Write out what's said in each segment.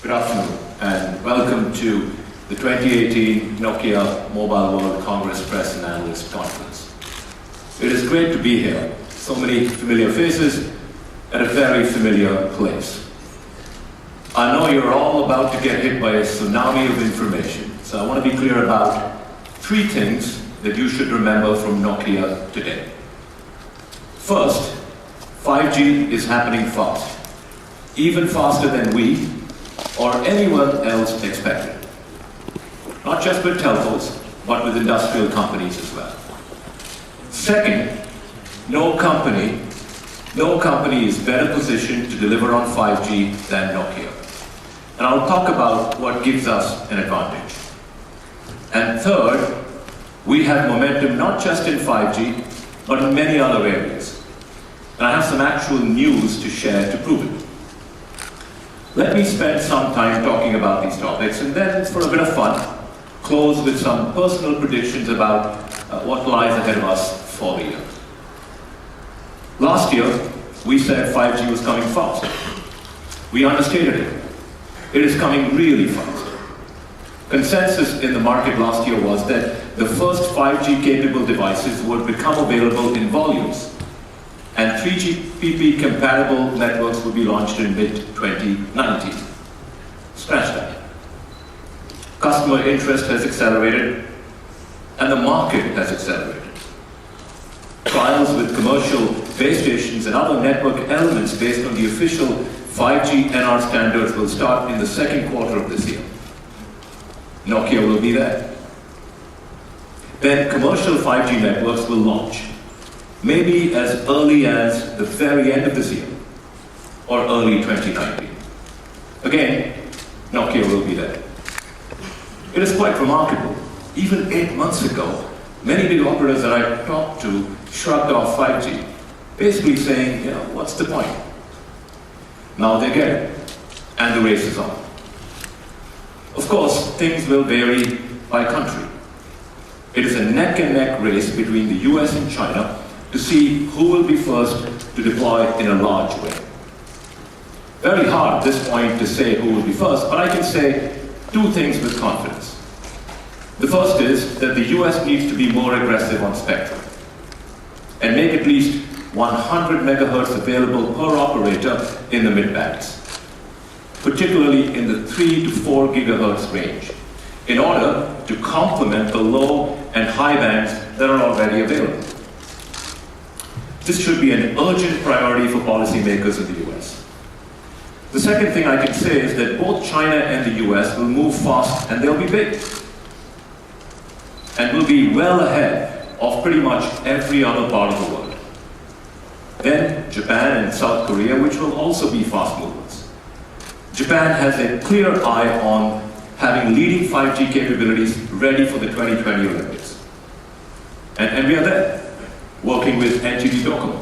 Good afternoon, and welcome to the 2018 Nokia Mobile World Congress Press and Analyst Conference. It is great to be here. So many familiar faces at a very familiar place. I know you're all about to get hit by a tsunami of information, so I want to be clear about three things that you should remember from Nokia today. First, 5G is happening fast, even faster than we or anyone else expected. Not just with telcos, but with industrial companies as well. Second, no company is better positioned to deliver on 5G than Nokia. And I'll talk about what gives us an advantage. And third, we have momentum not just in 5G, but in many other areas. And I have some actual news to share to prove it. Let me spend some time talking about these topics, and then, for a bit of fun, close with some personal predictions about what lies ahead of us for the year. Last year, we said 5G was coming fast. We understated it. It is coming really fast. Consensus in the market last year was that the first 5G capable devices would become available in volumes, and 3GPP compatible networks would be launched in mid-2019. Scratch that. Customer interest has accelerated, and the market has accelerated. Trials with commercial base stations and other network elements based on the official 5G NR standards will start in the second quarter of this year. Nokia will be there. Then commercial 5G networks will launch, maybe as early as the very end of this year, or early 2019. Again, Nokia will be there. It is quite remarkable. Even 8 months ago, many big operators that I talked to shrugged off 5G, basically saying, what's the point? Now they get it, and the race is on. Of course, things will vary by country. It is a neck-and-neck race between the US and China to see who will be first to deploy in a large way. Very hard at this point to say who will be first, but I can say two things with confidence. The first is that the US needs to be more aggressive on spectrum and make at least 100 megahertz available per operator in the mid-bands, particularly in the 3 to 4 gigahertz range, in order to complement the low and high bands that are already available. This should be an urgent priority for policymakers in the US. The second thing I can say is that both China and the US will move fast, and they'll be big, and will be well ahead of pretty much every other part of the world. Then Japan and South Korea, which will also be fast movers. Japan has a clear eye on having leading 5G capabilities ready for the 2020 Olympics. And we are there, working with NTT Docomo.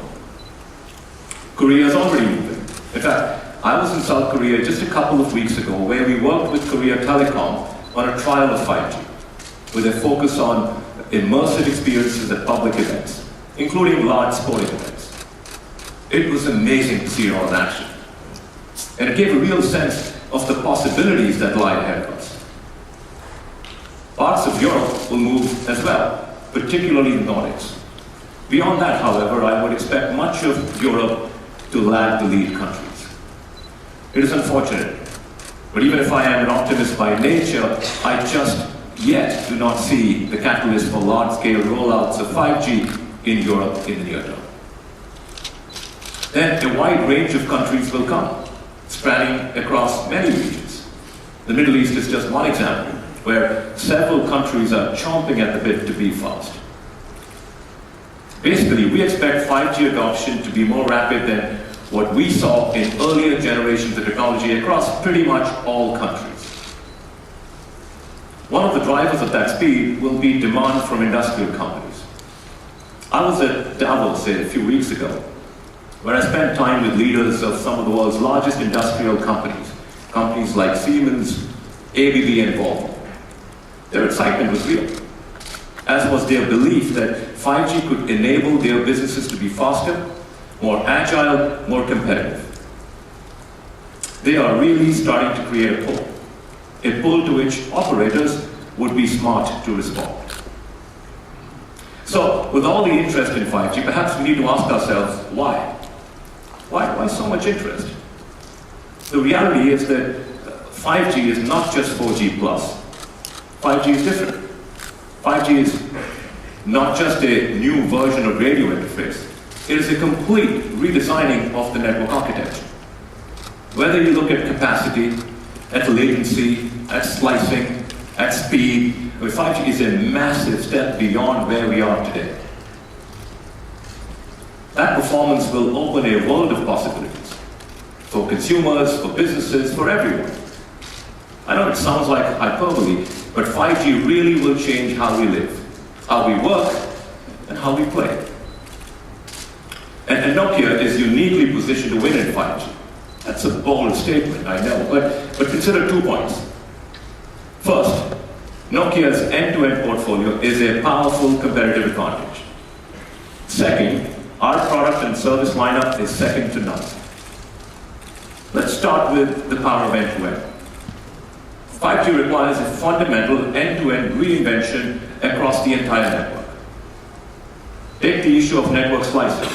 Korea is already moving. In fact, I was in South Korea just a couple of weeks ago, where we worked with Korea Telecom on a trial of 5G, with a focus on immersive experiences at public events, including large sporting events. It was amazing to see it all in action. And it gave a real sense of the possibilities that lie ahead of us. Parts of Europe will move as well, particularly the Nordics. Beyond that, however, I would expect much of Europe to lag the lead countries. It is unfortunate, but even if I am an optimist by nature, I just yet do not see the catalyst for large-scale rollouts of 5G in Europe in the near term. Then a wide range of countries will come, spanning across many regions. The Middle East is just one example, where several countries are chomping at the bit to be fast. Basically, we expect 5G adoption to be more rapid than what we saw in earlier generations of technology across pretty much all countries. One of the drivers of that speed will be demand from industrial companies. I was at Davos a few weeks ago, where I spent time with leaders of some of the world's largest industrial companies like Siemens, ABB, and Volvo. Their excitement was real, as was their belief that 5G could enable their businesses to be faster, more agile, more competitive. They are really starting to create a pull to which operators would be smart to respond. So, with all the interest in 5G, perhaps we need to ask ourselves, why? Why so much interest? The reality is that 5G is not just 4G plus. 5G is different. 5G is not just a new version of radio interface. It is a complete redesigning of the network architecture. Whether you look at capacity, at latency, at slicing, at speed, 5G is a massive step beyond where we are today. That performance will open a world of possibilities for consumers, for businesses, for everyone. I know it sounds like hyperbole, but 5G really will change how we live, how we work, and how we play. And Nokia is uniquely positioned to win in 5G. That's a bold statement, I know, but consider 2 points. First, Nokia's end-to-end portfolio is a powerful competitive advantage. Second, our product and service lineup is second to none. Let's start with the power of end-to-end. 5G requires a fundamental end-to-end reinvention across the entire network. Take the issue of network slicing.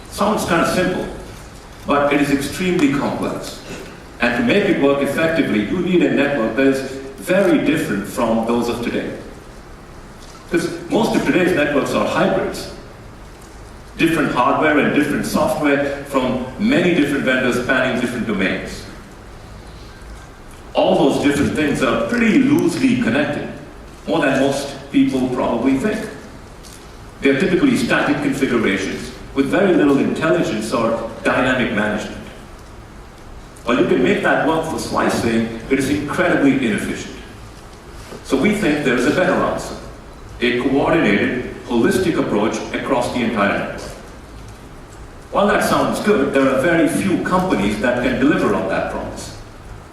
Sounds kind of simple, but it is extremely complex. And to make it work effectively, you need a network that is very different from those of today. Because most of today's networks are hybrids. Different hardware and different software from many different vendors spanning different domains. All those different things are pretty loosely connected, more than most people probably think. They're typically static configurations with very little intelligence or dynamic management. While you can make that work for slicing, it is incredibly inefficient. So we think there is a better answer, a coordinated, holistic approach across the entire network. While that sounds good, there are very few companies that can deliver on that promise.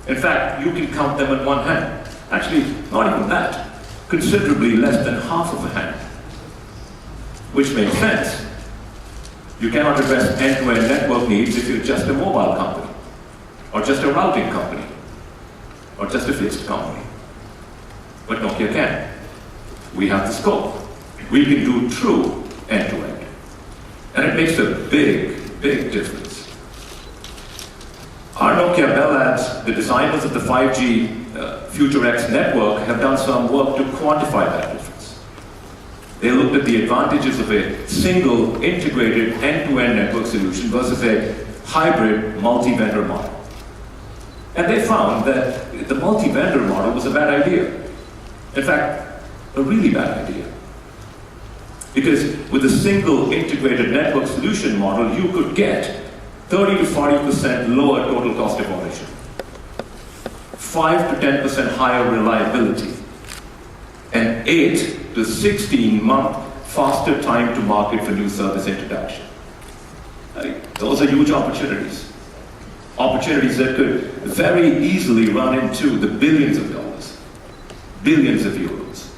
In fact, you can count them in one hand. Actually, not even that. Considerably less than half of a hand. Which makes sense. You cannot address end-to-end network needs if you're just a mobile company, or just a routing company, or just a fixed company. But Nokia can. We have the scope. We can do true end-to-end. And it makes a big, big difference. Our Nokia Bell Labs, the designers of the 5G Future X network, have done some work to quantify that difference. They looked at the advantages of a single, integrated, end-to-end network solution versus a hybrid, multi-vendor model. And they found that the multi-vendor model was a bad idea. In fact, a really bad idea. Because with a single integrated network solution model, you could get 30 to 40% lower total cost of ownership, 5 to 10% higher reliability, and 8 to 16 month faster time to market for new service introduction. Those are huge opportunities. Opportunities that could very easily run into the billions of dollars, billions of euros.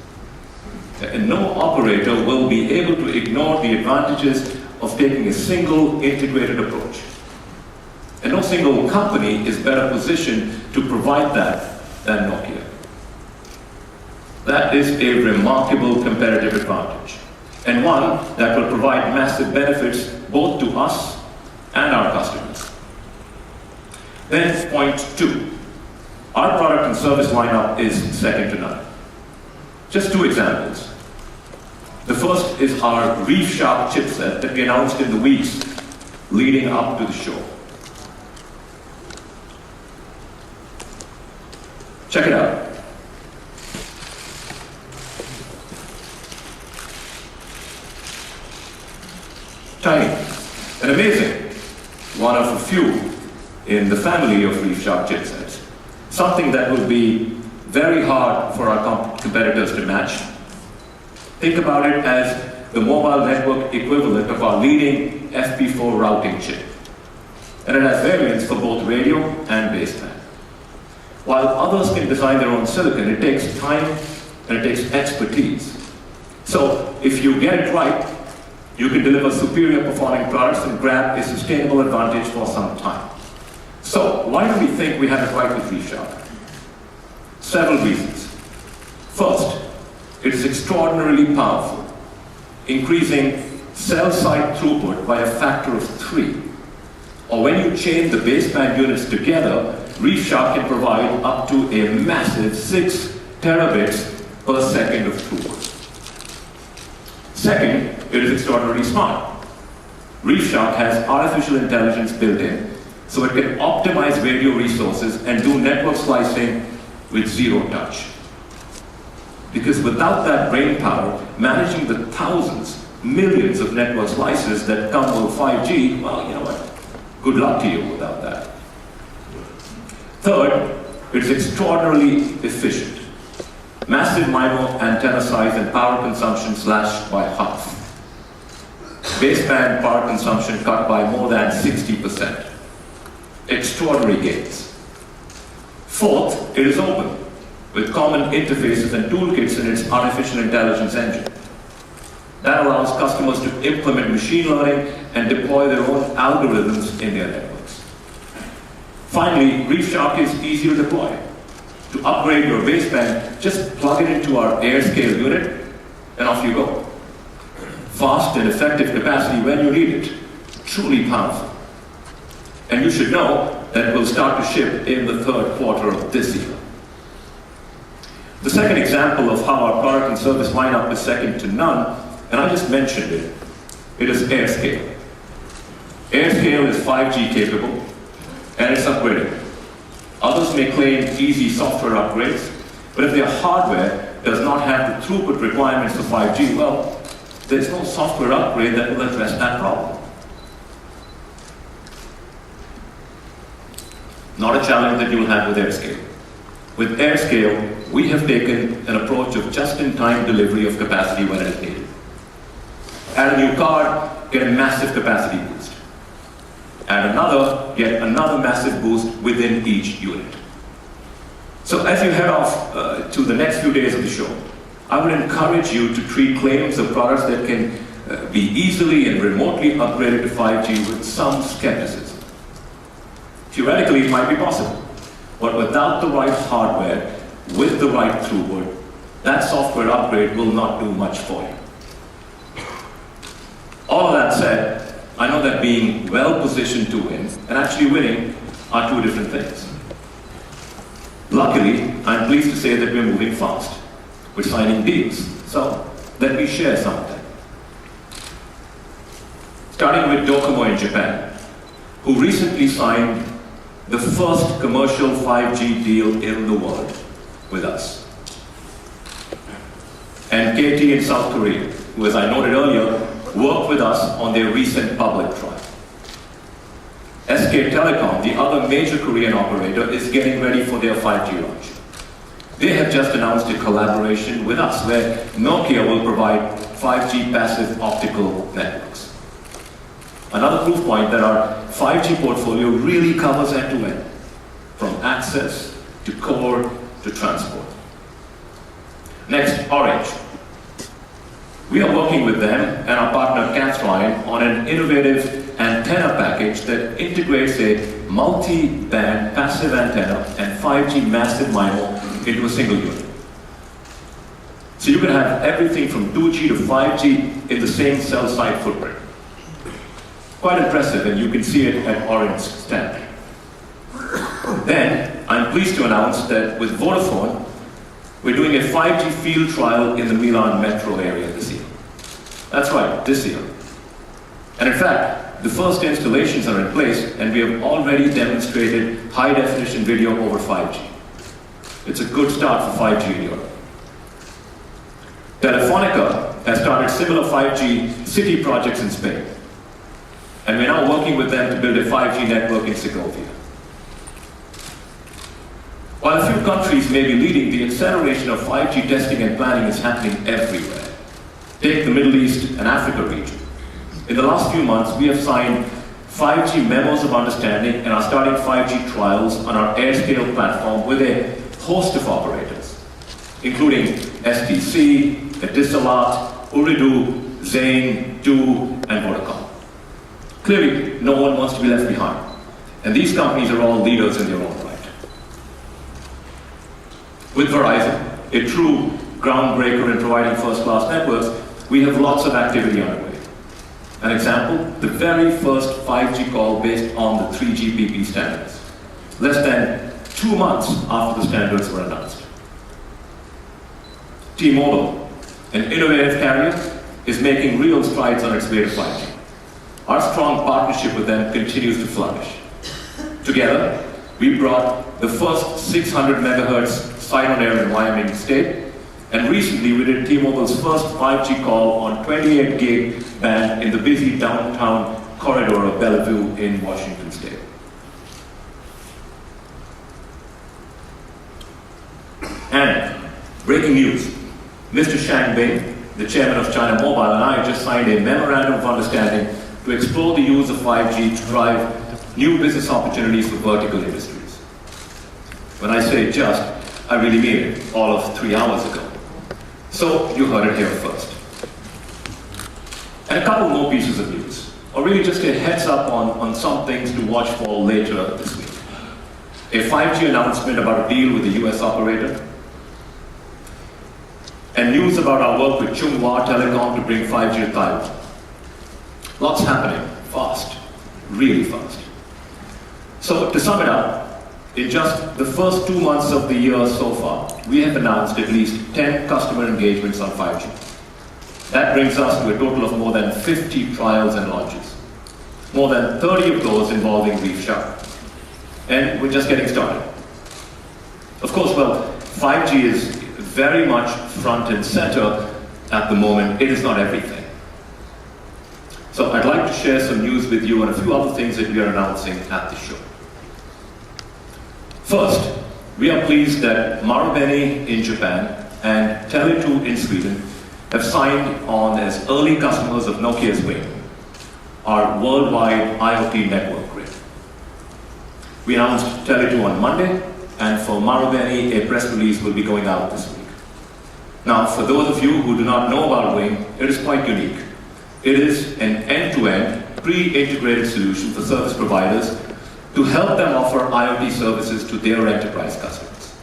And no operator will be able to ignore the advantages of taking a single integrated approach. And no single company is better positioned to provide that than Nokia. That is a remarkable competitive advantage, and one that will provide massive benefits both to us and our customers. Then point 2. Our product and service lineup is second to none. Just 2 examples. The first is our ReefShark chipset that we announced in the weeks leading up to the show. Check it out. Tiny and amazing. One of a few in the family of ReefShark chipsets. Something that will be very hard for our competitors to match. Think about it as the mobile network equivalent of our leading FP4 routing chip. And it has variants for both radio and baseband. While others can design their own silicon, it takes time and it takes expertise. So if you get it right, you can deliver superior performing products and grab a sustainable advantage for some time. So, why do we think we have it right with ReefShark? Several reasons. First, it is extraordinarily powerful, increasing cell site throughput by a factor of 3. Or when you chain the baseband units together, ReefShark can provide up to a massive 6 terabits per second of throughput. Second, it is extraordinarily smart. ReefShark has artificial intelligence built in, so it can optimize radio resources and do network slicing with zero touch. Because without that brain power, managing the thousands, millions of network slices that come with 5G, well, you know what? Good luck to you without that. Third, it's extraordinarily efficient. Massive MIMO antenna size and power consumption slashed by half. Baseband power consumption cut by more than 60%. Extraordinary gains. Fourth, it is open, with common interfaces and toolkits in its artificial intelligence engine. That allows customers to implement machine learning and deploy their own algorithms in their networks. Finally, ReefShark is easy to deploy. To upgrade your baseband, just plug it into our AirScale unit, and off you go. Fast and effective capacity when you need it. Truly powerful. And you should know that it will start to ship in the third quarter of this year. The second example of how our product and service lineup is second to none, and I just mentioned it, it is AirScale. AirScale is 5G capable, and it's upgradable. Others may claim easy software upgrades, but if their hardware does not have the throughput requirements for 5G, well, there's no software upgrade that will address that problem. Not a challenge that you will have with AirScale. With AirScale, we have taken an approach of just-in-time delivery of capacity when it is needed. Add a new card, get a massive capacity boost. Add another, get another massive boost within each unit. So as you head off to the next few days of the show, I would encourage you to treat claims of products that can be easily and remotely upgraded to 5G with some skepticism. Theoretically, it might be possible, but without the right hardware, with the right throughput, that software upgrade will not do much for you. All of that said, I know that being well positioned to win and actually winning are two different things. Luckily, I'm pleased to say that we're moving fast. We're signing deals, so let me share some of them. Starting with Docomo in Japan, who recently signed the first commercial 5G deal in the world with us. And KT in South Korea, who, as I noted earlier, worked with us on their recent public trial. SK Telecom, the other major Korean operator, is getting ready for their 5G launch. They have just announced a collaboration with us where Nokia will provide 5G passive optical networks. Another proof point that our 5G portfolio really covers end-to-end, from access to core to transport. Next, Orange. We are working with them and our partner Cathline on an innovative antenna package that integrates a multi-band passive antenna and 5G massive MIMO into a single unit. So you can have everything from 2G to 5G in the same cell site footprint. Quite impressive, and you can see it at Orange stand. Then, I'm pleased to announce that with Vodafone, we're doing a 5G field trial in the Milan metro area this year. That's right, this year. And in fact, the first installations are in place, and we have already demonstrated high-definition video over 5G. It's a good start for 5G in Europe. Telefonica has started similar 5G city projects in Spain, and we're now working with them to build a 5G network in Segovia. While a few countries may be leading, the acceleration of 5G testing and planning is happening everywhere. Take the Middle East and Africa region. In the last few months, we have signed 5G memos of understanding and are starting 5G trials on our AirScale platform with a host of operators, including STC, Etisalat, Ooredoo, Zain, Du, and Vodacom. Clearly, no one wants to be left behind. And these companies are all leaders in their own right. With Verizon, a true groundbreaker in providing first-class networks, we have lots of activity underway. An example, the very first 5G call based on the 3GPP standards, less than 2 months after the standards were announced. T-Mobile, an innovative carrier, is making real strides on its way to 5G. Our strong partnership with them continues to flourish. Together, we brought the first 600 megahertz site on air in Wyoming State, and recently we did T-Mobile's first 5G call on 28 gig band in the busy downtown corridor of Bellevue in Washington State. And breaking news, Mr. Shang Bing, the chairman of China Mobile, and I just signed a memorandum of understanding to explore the use of 5G to drive new business opportunities for vertical industries. When I say just, I really mean it, all of 3 hours ago. So you heard it here first. And a couple more pieces of news, or really just a heads up on some things to watch for later this week. A 5G announcement about a deal with a US operator, and news about our work with Chunghwa Telecom to bring 5G to Taiwan. Lots happening, fast, really fast. So to sum it up, in just the first 2 months of the year so far, we have announced at least 10 customer engagements on 5G. That brings us to a total of more than 50 trials and launches. More than 30 of those involving Reef Shark. And we're just getting started. Of course, well, 5G is very much front and center at the moment. It is not everything. So I'd like to share some news with you on a few other things that we are announcing at the show. First, we are pleased that Marubeni in Japan and Tele2 in Sweden have signed on as early customers of Nokia's Wing, our worldwide IoT network grid. We announced Tele2 on Monday, and for Marubeni, a press release will be going out this week. Now, for those of you who do not know about Wing, it is quite unique. It is an end-to-end, pre-integrated solution for service providers to help them offer IoT services to their enterprise customers.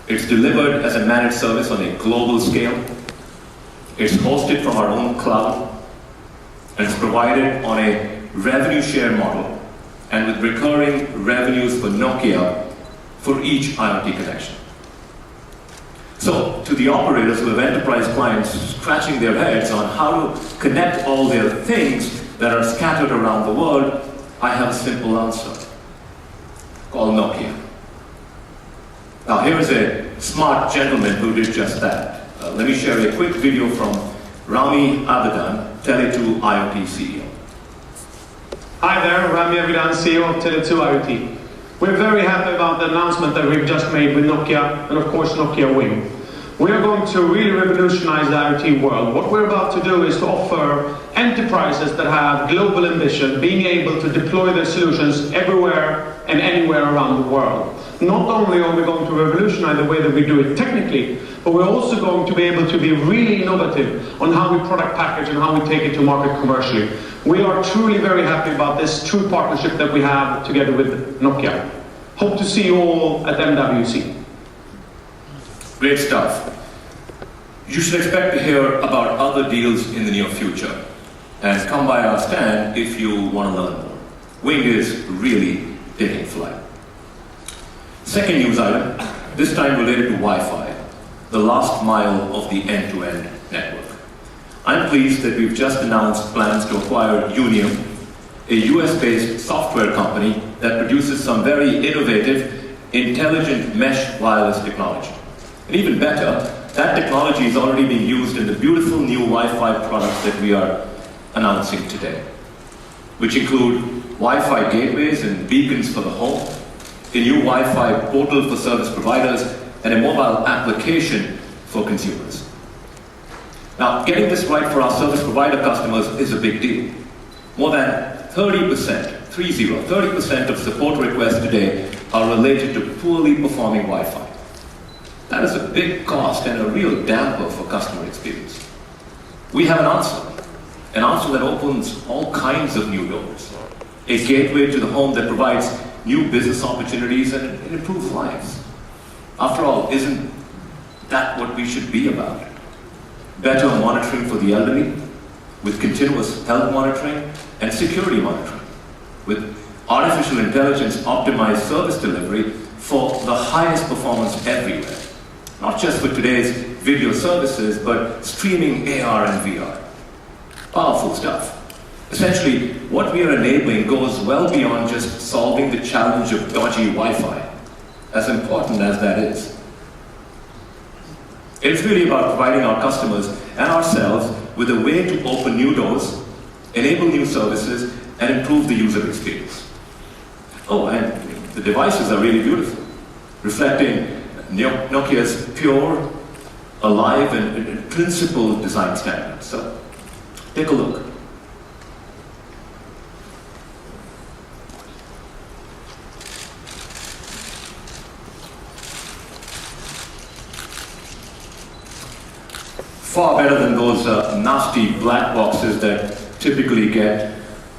It's delivered as a managed service on a global scale. It's hosted from our own cloud, and it's provided on a revenue share model and with recurring revenues for Nokia for each IoT connection. So, to the operators who have enterprise clients scratching their heads on how to connect all their things that are scattered around the world, I have a simple answer. Call Nokia. Now, here is a smart gentleman who did just that. Let me share a quick video from Rami Abadan, Tele2 IoT CEO. Hi there, Rami Abadan, CEO of Tele2 IoT. We're very happy about the announcement that we've just made with Nokia and of course Nokia Wing. We are going to really revolutionize the IoT world. What we're about to do is to offer enterprises that have global ambition being able to deploy their solutions everywhere and anywhere around the world. Not only are we going to revolutionize the way that we do it technically, but we're also going to be able to be really innovative on how we product package and how we take it to market commercially. We are truly very happy about this true partnership that we have together with Nokia. Hope to see you all at MWC. Great stuff. You should expect to hear about other deals in the near future. And come by our stand if you want to learn more. Wing is really taking flight. Second news item, this time related to Wi-Fi, the last mile of the end-to-end network. I'm pleased that we've just announced plans to acquire Unium, a US-based software company that produces some very innovative, intelligent mesh wireless technology. And even better, that technology is already being used in the beautiful new Wi-Fi products that we are announcing today, which include Wi-Fi gateways and beacons for the home, a new Wi-Fi portal for service providers, and a mobile application for consumers. Now, getting this right for our service provider customers is a big deal. More than 30% of support requests today are related to poorly performing Wi-Fi. That is a big cost and a real damper for customer experience. We have an answer that opens all kinds of new doors. a gateway to the home that provides new business opportunities and it improves lives. After all, isn't that what we should be about? Better monitoring for the elderly, with continuous health monitoring and security monitoring, with artificial intelligence optimized service delivery for the highest performance everywhere. Not just for today's video services, but streaming AR and VR. Powerful stuff. Essentially, what we are enabling goes well beyond just solving the challenge of dodgy Wi-Fi, as important as that is. It's really about providing our customers and ourselves with a way to open new doors, enable new services, and improve the user experience. Oh, and the devices are really beautiful, reflecting Nokia's pure, alive, and principled design standards. So, take a look. Far better than those nasty black boxes that typically get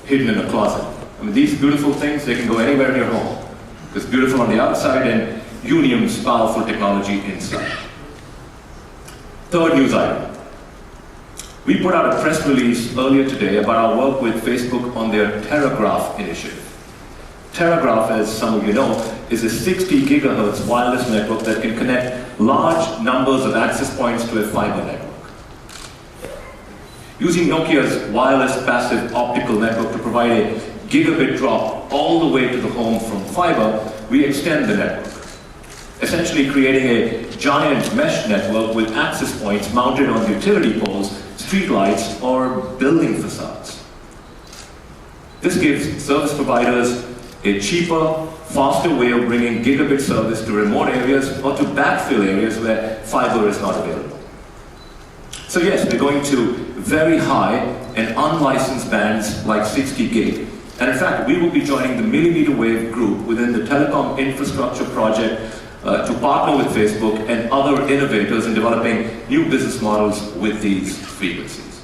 hidden in a closet. I mean, these beautiful things, they can go anywhere in your home. It's beautiful on the outside and Unium's powerful technology inside. Third news item. We put out a press release earlier today about our work with Facebook on their Telegraph initiative. Telegraph, as some of you know, is a 60 gigahertz wireless network that can connect large numbers of access points to a fiber network. Using Nokia's wireless passive optical network to provide a gigabit drop all the way to the home from fiber, we extend the network, essentially creating a giant mesh network with access points mounted on utility poles, streetlights, or building facades. This gives service providers a cheaper, faster way of bringing gigabit service to remote areas or to backfill areas where fiber is not available. So yes, we're going to very high and unlicensed bands like 60 gig. And in fact, we will be joining the millimeter wave group within the telecom infrastructure project to partner with Facebook and other innovators in developing new business models with these frequencies.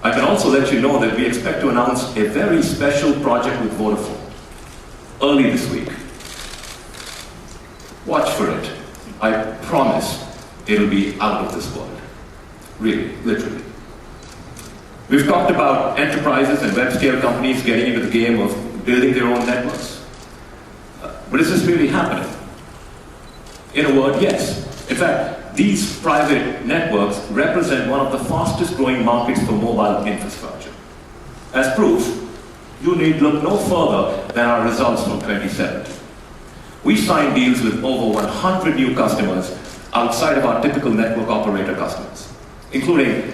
I can also let you know that we expect to announce a very special project with Vodafone early this week. Watch for it. I promise it'll be out of this world. Really, literally. We've talked about enterprises and web-scale companies getting into the game of building their own networks. But is this really happening? In a word, yes. In fact, these private networks represent one of the fastest growing markets for mobile infrastructure. As proof, you need look no further than our results from 2017. We signed deals with over 100 new customers outside of our typical network operator customers, including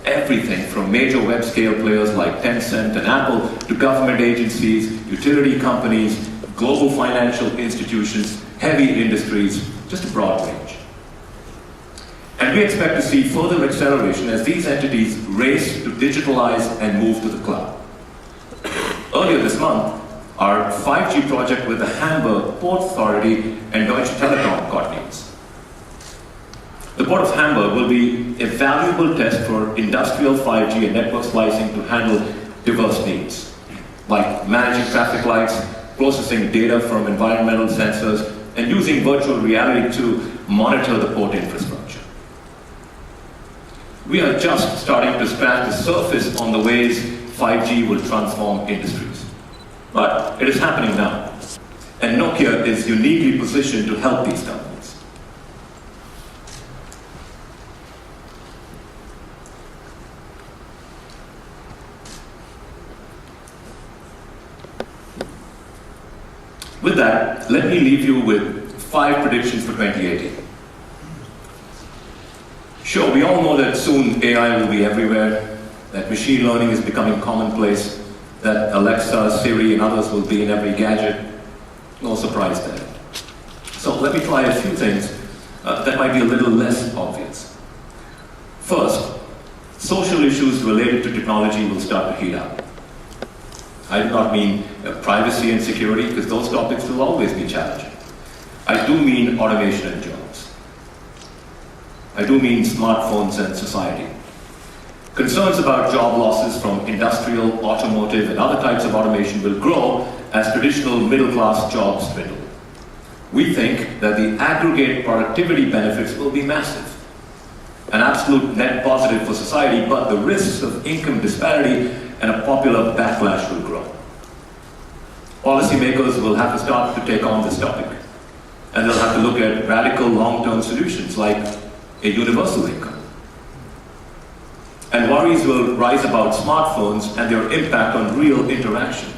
everything from major web-scale players like Tencent and Apple to government agencies, utility companies, global financial institutions, heavy industries, just a broad range. And we expect to see further acceleration as these entities race to digitalize and move to the cloud. Earlier this month, our 5G project with the Hamburg Port Authority and Deutsche Telekom got news. The Port of Hamburg will be a valuable test for industrial 5G and network slicing to handle diverse needs, like managing traffic lights, processing data from environmental sensors, and using virtual reality to monitor the port infrastructure. We are just starting to scratch the surface on the ways 5G will transform industries. But it is happening now, and Nokia is uniquely positioned to help these companies. With that, let me leave you with 5 predictions for 2018. Sure, we all know that soon AI will be everywhere, that machine learning is becoming commonplace, that Alexa, Siri, and others will be in every gadget. No surprise there. So let me try a few things that might be a little less obvious. First, social issues related to technology will start to heat up. I do not mean privacy and security, because those topics will always be challenging. I do mean automation and jobs. I do mean smartphones and society. Concerns about job losses from industrial, automotive, and other types of automation will grow as traditional middle-class jobs dwindle. We think that the aggregate productivity benefits will be massive, an absolute net positive for society, but the risks of income disparity and a popular backlash will grow. Policymakers will have to start to take on this topic, and they'll have to look at radical long-term solutions like a universal income. And worries will rise about smartphones and their impact on real interaction.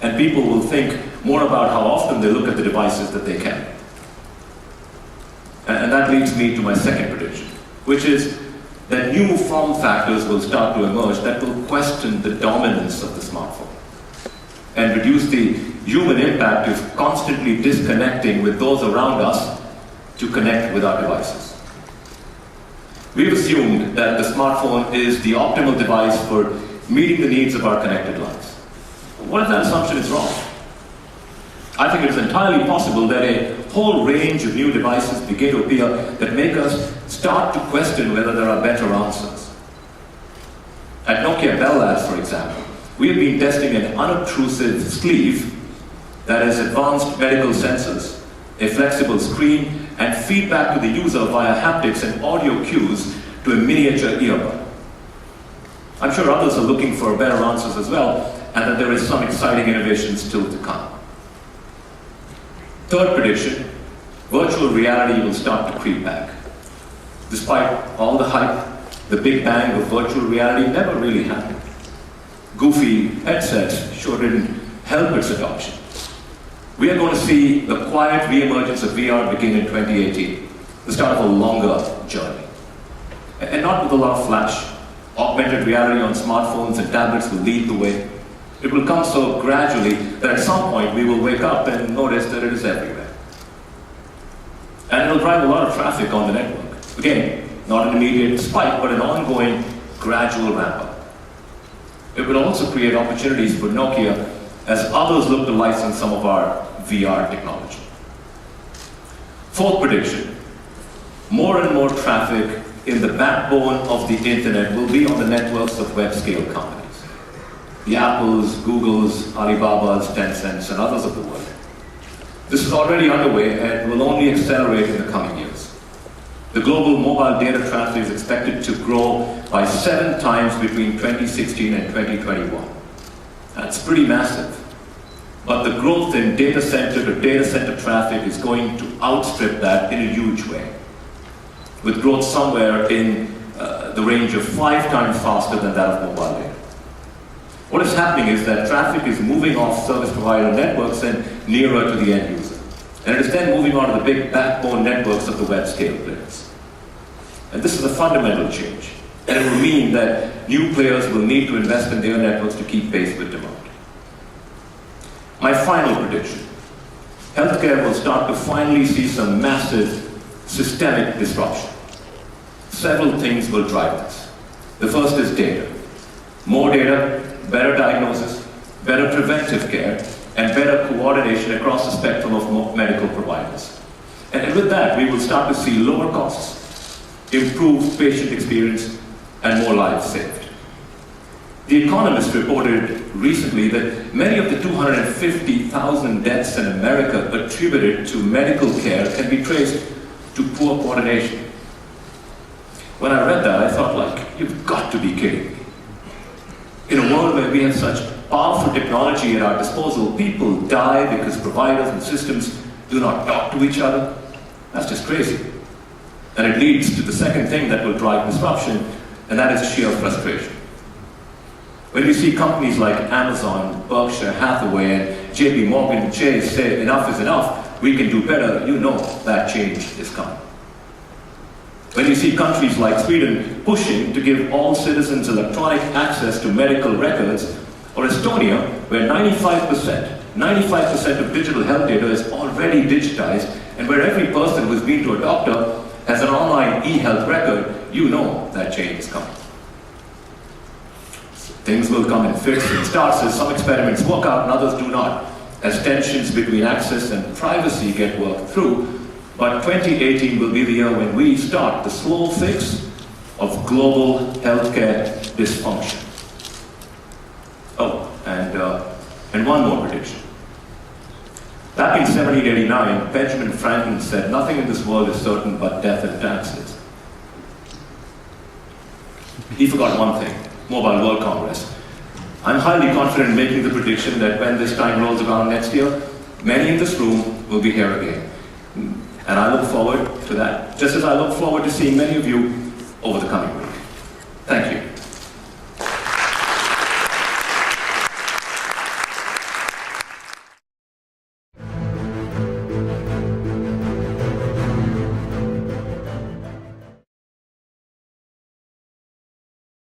And people will think more about how often they look at the devices that they carry. And that leads me to my second prediction, which is that new form factors will start to emerge that will question the dominance of the smartphone and reduce the human impact of constantly disconnecting with those around us to connect with our devices. We've assumed that the smartphone is the optimal device for meeting the needs of our connected lives. What if that assumption is wrong? I think it is entirely possible that a whole range of new devices begin to appear that make us start to question whether there are better answers. At Nokia Bell Labs, for example, we have been testing an unobtrusive sleeve that has advanced medical sensors, a flexible screen, and feedback to the user via haptics and audio cues to a miniature earbud. I'm sure others are looking for better answers as well, and that there is some exciting innovation still to come. Third prediction, virtual reality will start to creep back. Despite all the hype, the big bang of virtual reality never really happened. Goofy headsets sure didn't help its adoption. We are going to see the quiet re-emergence of VR begin in 2018, the start of a longer journey. And not with a lot of flash. Augmented reality on smartphones and tablets will lead the way. It will come so gradually that at some point we will wake up and notice that it is everywhere. And it will drive a lot of traffic on the network. Again, not an immediate spike, but an ongoing, gradual ramp-up. It will also create opportunities for Nokia as others look to license some of our VR technology. Fourth prediction, more and more traffic in the backbone of the internet will be on the networks of web-scale companies. The Apples, Googles, Alibabas, Tencents, and others of the world. This is already underway and will only accelerate in the coming years. The global mobile data traffic is expected to grow by 7 times between 2016 and 2021. That's pretty massive. But the growth in data center to data center traffic is going to outstrip that in a huge way, with growth somewhere in the range of 5 times faster than that of mobile data. What is happening is that traffic is moving off service provider networks and nearer to the end user. And it is then moving on to the big backbone networks of the web scale players. And this is a fundamental change. And it will mean that new players will need to invest in their networks to keep pace with demand. My final prediction, healthcare will start to finally see some massive systemic disruption. Several things will drive this. The first is data. More data, better diagnosis, better preventive care, and better coordination across the spectrum of medical providers. And with that, we will start to see lower costs, improved patient experience, and more lives saved. The Economist reported recently that many of the 250,000 deaths in America attributed to medical care can be traced to poor coordination. When I read that, I thought, you've got to be kidding me. In a world where we have such powerful technology at our disposal, people die because providers and systems do not talk to each other. That's just crazy. And it leads to the second thing that will drive disruption, and that is sheer frustration. When we see companies like Amazon, Berkshire Hathaway, and JP Morgan Chase say enough is enough, we can do better, you know that change is coming. When you see countries like Sweden pushing to give all citizens electronic access to medical records, or Estonia, where 95% of digital health data is already digitized, and where every person who's been to a doctor has an online e-health record, you know that change is coming. Things will come in fits and starts as some experiments work out and others do not, as tensions between access and privacy get worked through. But 2018 will be the year when we start the slow fix of global healthcare dysfunction. Oh, and one more prediction. Back in 1789, Benjamin Franklin said, "Nothing in this world is certain but death and taxes." He forgot one thing, Mobile World Congress. I'm highly confident in making the prediction that when this time rolls around next year, many in this room will be here again. And I look forward to that, just as I look forward to seeing many of you over the coming